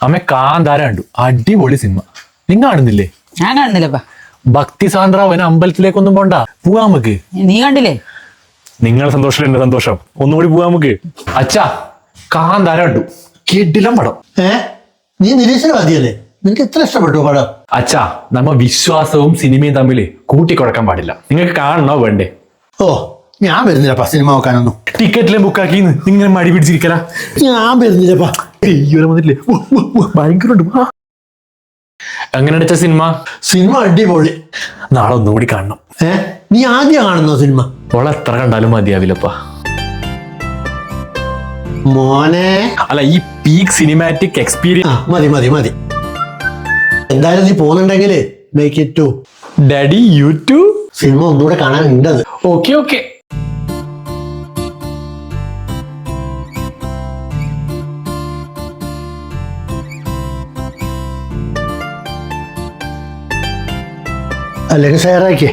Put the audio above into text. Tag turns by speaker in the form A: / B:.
A: അമ്മ കാന്താര കണ്ടു, അടിപൊളി സിനിമ. നിങ്ങൾ കാണുന്നില്ലേ?
B: ഞാൻ കാണുന്നില്ലപ്പാ.
A: ഭക്തി സാന്ദ്രാവന അമ്പലത്തിലേക്കൊന്നും പോണ്ട, പോവാ നമുക്ക്.
B: നീ കണ്ടില്ലേ?
A: നിങ്ങളെ സന്തോഷം എന്റെ സന്തോഷം, ഒന്നുകൂടി പോവാ നമുക്ക്. അച്ഛാ, കാന്താര കണ്ടു, കിടിലം പടം.
C: നീ നിരീശ്വരവാദിയല്ലേ? നിനക്ക് എത്ര ഇഷ്ടപ്പെട്ടു പടം?
A: അച്ഛാ, നമ്മ വിശ്വാസവും സിനിമയും തമ്മിൽ കൂട്ടിക്കൊടുക്കാൻ പാടില്ല. നിങ്ങൾക്ക് കാണണോ വേണ്ടേ?
C: ഓ, ഞാൻ വരുന്നില്ലപ്പാ സിനിമ നോക്കാനൊന്നും.
A: ടിക്കറ്റിലും ബുക്കാക്കി നിങ്ങൾ മടി പിടിച്ചിരിക്കല.
C: ഞാൻ വരുന്നില്ലപ്പാ.
A: വന്നിട്ടില്ലേ? ഭയങ്കര എങ്ങനെ സിനിമ?
C: സിനിമ അടിപൊളി.
A: നാളെ ഒന്നുകൂടി കാണണം.
C: നീ ആദ്യം കാണുന്നോ സിനിമ?
A: ഓളെ എത്ര കണ്ടാലും മതിയാവില്ലപ്പാ.
C: മോനെ,
A: അല്ല, ഈ പീക്ക് സിനിമാറ്റിക് എക്സ്പീരിയൻസ്.
C: മതി മതി മതി. എന്തായാലും നീ പോകുന്നുണ്ടെങ്കിൽ make it two.
A: Daddy, you too.
C: Cinema ഒന്നുകൂടെ കാണാൻ ഉണ്ടത്.
A: Okay okay.
C: അല്ലെങ്കിൽ ഷെയർ ആക്കിയേ.